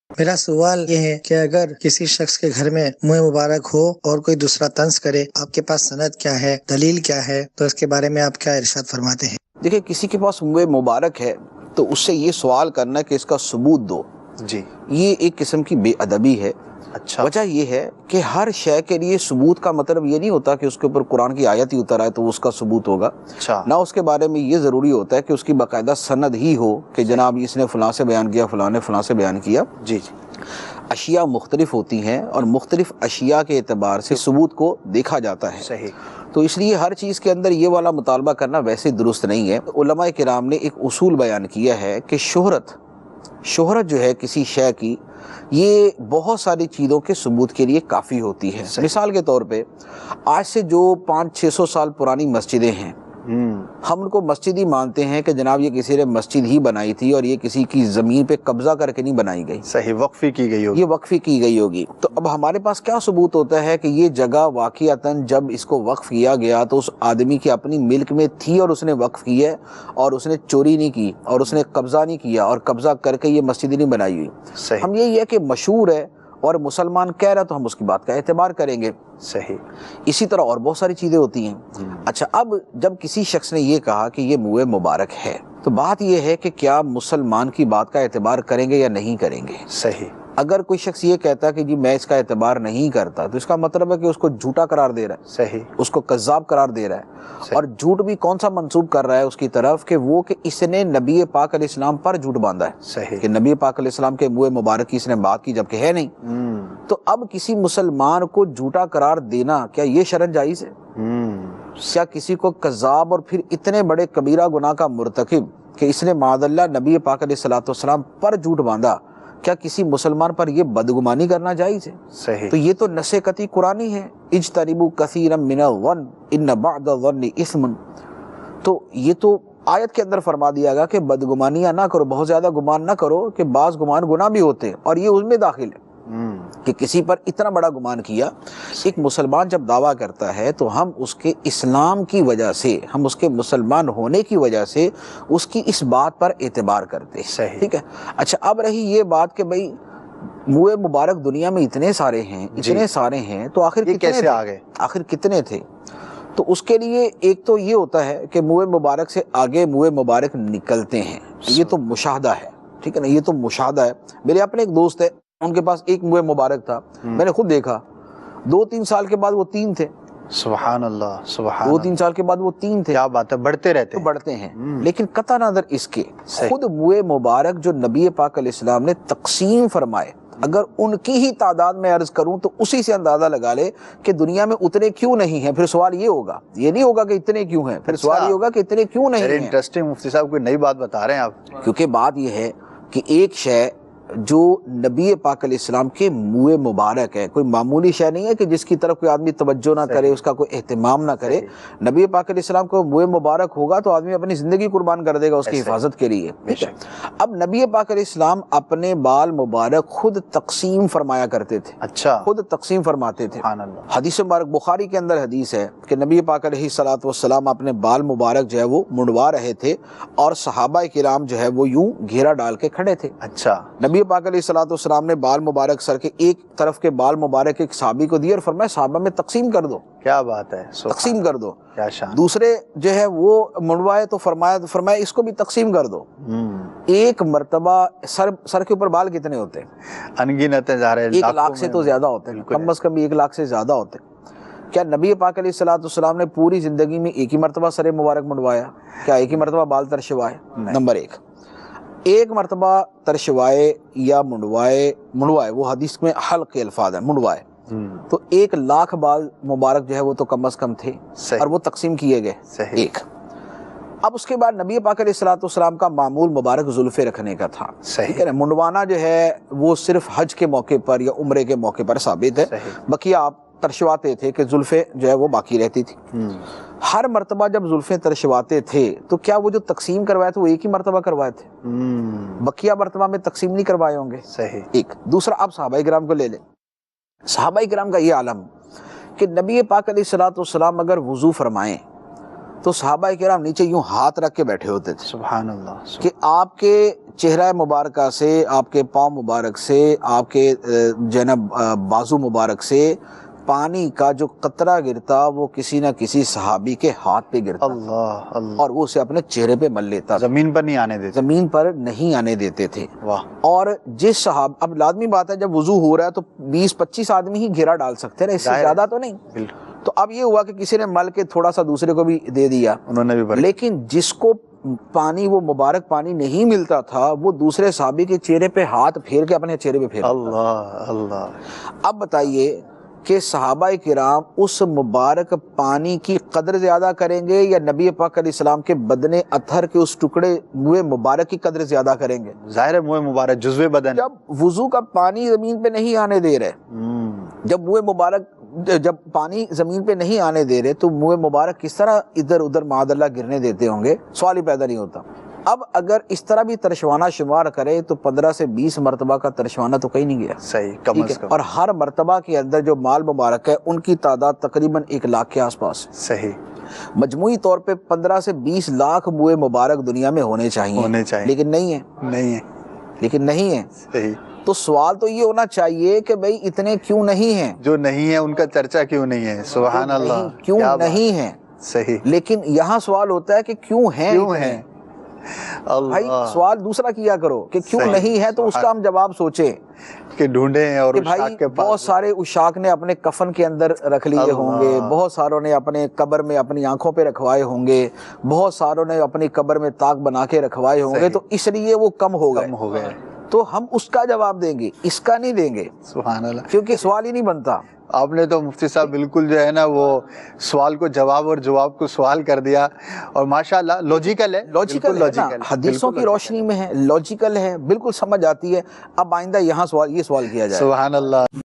میرا سوال یہ ہے کہ اگر کسی شخص کے گھر میں منہ مبارک ہو اور کوئی دوسرا طنز کرے، آپ کے پاس سند کیا ہے، دلیل کیا ہے، تو اس کے بارے میں آپ کیا ارشاد فرماتے ہیں؟ دیکھیں، کسی کے پاس منہ مبارک ہے تو اس سے یہ سوال کرنا کہ اس کا ثبوت دو، جی، یہ ایک قسم کی بے ادبی ہے۔ اچھا، وجہ یہ ہے کہ ہر شے کے لیے ثبوت کا مطلب یہ نہیں ہوتا کہ اس کے اوپر قرآن کی آیت ہی اتر آئے تو اس کا ثبوت ہوگا، اچھا، نہ اس کے بارے میں یہ ضروری ہوتا ہے کہ اس کی باقاعدہ سند ہی ہو کہ جناب اس نے فلاں سے بیان کیا، فلاں نے فلاں سے بیان کیا۔ جی، اشیاء مختلف ہوتی ہیں اور مختلف اشیاء کے اعتبار سے ثبوت کو دیکھا جاتا ہے، صحیح، تو اس لیے ہر چیز کے اندر یہ والا مطالبہ کرنا ویسے درست نہیں ہے۔ علماء کرام نے ایک اصول بیان کیا ہے کہ شہرت جو ہے کسی شے کی، یہ بہت ساری چیزوں کے ثبوت کے لیے کافی ہوتی ہے۔ مثال کے طور پہ آج سے جو 500-600 سال پرانی مسجدیں ہیں، ہم ان کو مسجد ہی مانتے ہیں کہ جناب یہ کسی نے مسجد ہی بنائی تھی اور یہ کسی کی زمین پہ قبضہ کر کے نہیں بنائی گئی، صحیح، وقفی کی گئی ہوگی، یہ وقفی کی گئی ہوگی۔ تو اب ہمارے پاس کیا ثبوت ہوتا ہے کہ یہ جگہ واقعتاً جب اس کو وقف کیا گیا تو اس آدمی کی اپنی ملک میں تھی اور اس نے وقف کی ہے اور اس نے چوری نہیں کی اور اس نے قبضہ نہیں کیا اور قبضہ کر کے یہ مسجد نہیں بنائی ہوئی۔ صحیح، ہم یہی ہے کہ مشہور ہے اور مسلمان کہہ رہا تو ہم اس کی بات کا اعتبار کریں گے۔ صحیح، اسی طرح اور بہت ساری چیزیں ہوتی ہیں۔ اچھا، اب جب کسی شخص نے یہ کہا کہ یہ منہ مبارک ہے تو بات یہ ہے کہ کیا مسلمان کی بات کا اعتبار کریں گے یا نہیں کریں گے؟ صحیح، اگر کوئی شخص یہ کہتا ہے کہ جی میں اس کا اعتبار نہیں کرتا تو اس کا مطلب ہے کہ اس کو جھوٹا قرار دے رہا ہے، صحیح، اس کو کذاب قرار دے رہا ہے، اور جھوٹ بھی کون سا منسوب کر رہا ہے اس کی طرف کہ وہ کہ اس نے نبی پاک علیہ السلام پر جھوٹ باندھا ہے، صحیح، کہ نبی پاک علیہ السلام کے منہ مبارک کی اس نے بات کی جبکہ ہے نہیں۔ تو اب کسی مسلمان کو جھوٹا قرار دینا کیا یہ شرعاً جائز ہے؟ کیا کسی کو کذاب اور پھر اتنے بڑے کبیرہ گناہ کا مرتکب کہ اس نے معاذ اللہ نبی پاک علیہ السلام پر جھوٹ باندھا، کیا کسی مسلمان پر یہ بدگمانی کرنا جائز ہے؟ صحیح، تو یہ تو نص قطعی قرآنی ہے، اجتنبوا کثیرا من الظن ان بعض الظن اثم۔ تو یہ تو آیت کے اندر فرما دیا گیا کہ بدگمانیاں نہ کرو، بہت زیادہ گمان نہ کرو کہ بعض گمان گناہ بھی ہوتے ہیں، اور یہ اس میں داخل ہے کہ کسی پر اتنا بڑا گمان کیا۔ ایک مسلمان جب دعویٰ کرتا ہے تو ہم اس کے اسلام کی وجہ سے، ہم اس کے مسلمان ہونے کی وجہ سے اس کی اس بات پر اعتبار کرتے ہیں، صحیح، ٹھیک ہے۔ اچھا، اب رہی یہ بات کہ بھئی منہ مبارک دنیا میں اتنے سارے ہیں تو آخر یہ کتنے کیسے تھے؟ آ گئے؟ آخر کتنے تھے؟ تو اس کے لیے ایک تو یہ ہوتا ہے کہ منہ مبارک سے آگے منہ مبارک نکلتے ہیں، یہ تو مشاہدہ ہے، ٹھیک ہے نا، یہ تو مشاہدہ ہے۔ میرے اپنے ایک دوست ہے، ان کے پاس ایک منہ مبارک تھا، میں نے خود دیکھا 2-3 سال کے بعد وہ 3 تھے، سبحان اللہ، سبحان 2-3 سال کے بعد وہ 3 تھے، کیا بات ہے، بڑھتے رہتے تو ہیں، بڑھتے ہیں۔ لیکن قطع نظر اس کے خود منہ مبارک جو نبی پاک علیہ السلام نے تقسیم فرمائے، اگر ان کی ہی تعداد میں عرض کروں تو اسی سے اندازہ لگا لے کہ دنیا میں اتنے کیوں نہیں ہیں۔ پھر سوال یہ ہوگا، یہ نہیں ہوگا کہ اتنے کیوں ہیں، پھر سوال یہ ہوگا کہ اتنے کیوں نہیں ہیں۔ انٹرسٹنگ، مفتی صاحب کوئی نئی بات بتا رہے ہیں آپ۔ کیونکہ بات یہ ہے کہ ایک شے جو نبی پاک علیہ السلام کے منہ مبارک ہے، کوئی معمولی شے نہیں ہے کہ جس کی طرف کوئی آدمی توجہ نہ کرے، اس کا کوئی اہتمام نہ کرے۔ نبی پاک علیہ السلام کو منہ مبارک ہوگا تو آدمی اپنی زندگی قربان کر دے گا اس کی حفاظت کے لیے، ٹھیک ہے۔ اب نبی پاک علیہ السلام اپنے بال مبارک خود تقسیم فرمایا کرتے تھے، اچھا، خود تقسیم فرماتے تھے۔ سبحان اللہ، حدیث مبارک بخاری کے اندر حدیث ہے کہ نبی پاک علیہ الصلوۃ والسلام اپنے بال مبارک جو ہے وہ منڈوا رہے تھے اور صحابہ کرام جو ہے وہ یوں گھیرا ڈال کے کھڑے تھے۔ اچھا، نبی پاک علیہ الصلوۃ والسلام نے بال مبارک سر کے ایک طرف کے بال مبارک ایک صحابی کو دیے اور فرمایا صحابہ میں تقسیم کر دو، کیا بات ہے، تقسیم کر دو۔ کیا شان، دوسرے جو ہے وہ منڈوائے تو فرمایا اس کو بھی تقسیم کر دو۔ ایک مرتبہ سر کے اوپر بال کتنے ہوتے ہیں؟ انگنت ظاہر ہے، 1 لاکھ سے تو زیادہ ہوتے ہیں، کم از کم 1 لاکھ سے زیادہ ہوتے ہیں۔ کیا نبی پاک علیہ الصلوۃ والسلام نے پوری زندگی میں ایک ہی مرتبہ سر مبارک منڈوایا؟ کیا ایک ہی مرتبہ بال ترشوائے؟ نمبر 1، ایک مرتبہ ترشوائے یا منڈوائے، وہ حدیث میں حلق کے الفاظ ہیں، منڈوائے تو 1 لاکھ بال مبارک جو ہے وہ تو کم از کم تھے اور وہ تقسیم کیے گئے ایک۔ اب اس کے بعد نبی پاک علیہ الصلوۃ والسلام کا معمول مبارک زلفے رکھنے کا تھا، ٹھیک ہے نا۔ منڈوانا جو ہے وہ صرف حج کے موقع پر یا عمرے کے موقع پر ثابت ہے، بقیہ آپ ترشواتے تھے کہ زلفیں جو ہے وہ باقی رہتی تھی۔ ہر مرتبہ جب زلفیں ترشواتے تھے تو کیا وہ جو تقسیم کروائے تھے وہ ایک ہی مرتبہ کروائے تھے؟ بقیہ مرتبہ میں تقسیم نہیں کروائے ہوں گے، صحیح۔ ایک دوسرا، آپ صحابہ کرام کو لے لیں۔ صحابہ کرام کا یہ عالم کہ نبی پاک علیہ الصلوۃ والسلام اگر وضو فرمائیں تو صحابہ کرام نیچے یوں ہاتھ رکھ کے بیٹھے ہوتے تھے سبحان اللہ کہ آپ کے چہرہ مبارکہ سے، آپ کے پاؤں مبارک سے، آپ کے جنب بازو مبارک سے پانی کا جو قطرہ گرتا وہ کسی نہ کسی صحابی کے ہاتھ پہ گرتا، اللہ اللہ، اور وہ اسے اپنے چہرے پہ مل لیتا، زمین پر نہیں آنے دیتے، زمین پر نہیں آنے دیتے تھے۔ واہ، اور جس صحاب، اب لازمی بات ہے جب وضو ہو رہا ہے تو 20-25 آدمی ہی گھیرا ڈال سکتے ہیں، اس سے زیادہ تو نہیں۔ بالکل، تو اب یہ ہوا کہ کسی نے مل کے تھوڑا سا دوسرے کو بھی دے دیا، انہوں نے بھی برکت، لیکن جس کو پانی، وہ مبارک پانی نہیں ملتا تھا، وہ دوسرے صحابی کے چہرے پہ ہاتھ پھیر کے اپنے چہرے پہ پھیر۔ اللہ اللہ۔ اب بتائیے کہ صحابہ کرام اس مبارک پانی کی قدر زیادہ کریں گے یا نبی پاک علیہ السلام کے بدن اطہر کے اس ٹکڑے منہ مبارک کی قدر زیادہ کریں گے؟ ظاہر ہے منہ مبارک جزو بدن، جب وضو کا پانی زمین پہ نہیں آنے دے رہے، جب منہ مبارک، جب پانی زمین پہ نہیں آنے دے رہے تو منہ مبارک کس طرح ادھر ادھر معاذ اللہ گرنے دیتے ہوں گے؟ سوال ہی پیدا نہیں ہوتا۔ اب اگر اس طرح بھی ترشوانہ شمار کرے تو 15 سے 20 مرتبہ کا ترشوانہ تو کہیں نہیں گیا، صحیح، کم از کم، اور ہر مرتبہ کے اندر جو مال مبارک ہے ان کی تعداد تقریباً 1 لاکھ کے آس پاس، صحیح، مجموعی طور پہ 15 سے 20 لاکھ منہ مبارک دنیا میں ہونے چاہیے، لیکن نہیں ہے، نہیں ہے، لیکن نہیں ہے۔ صحیح، تو سوال تو یہ ہونا چاہیے کہ بھئی اتنے کیوں نہیں ہیں؟ جو نہیں ہے ان کا چرچا کیوں نہیں ہے؟ سبحان اللہ، کیوں کیا بات، نہیں ہیں؟ صحیح، لیکن یہاں سوال ہوتا ہے کہ کیوں ہیں؟ کیوں ہیں؟ بھائی اللہ، سوال دوسرا کیا کرو کہ کیوں صحیح، نہیں ہے، تو اس کا ہم جواب سوچیں کہ ڈھونڈیں، اور کہ بھائی اشاق کے پاس بہت سارے اشاق نے اپنے کفن کے اندر رکھ لیے ہوں گے، بہت ساروں نے اپنے قبر میں اپنی آنکھوں پہ رکھوائے ہوں گے، بہت ساروں نے اپنی قبر میں طاق بنا کے رکھوائے ہوں گے، تو اس لیے وہ کم ہو گئے، تو ہم اس کا جواب دیں گے، اس کا نہیں دیں گے، سبحان اللہ۔ کیونکہ سوال ہی نہیں بنتا۔ آپ نے تو مفتی صاحب بالکل جو ہے نا وہ سوال کو جواب اور جواب کو سوال کر دیا، اور ماشاءاللہ لاجیکل ہے، لاجیکل ہے نا، حدیثوں کی روشنی میں ہے، لاجیکل ہے، بالکل سمجھ آتی ہے۔ اب آئندہ یہاں سوال، یہ سوال کیا جائے۔ سبحان اللہ۔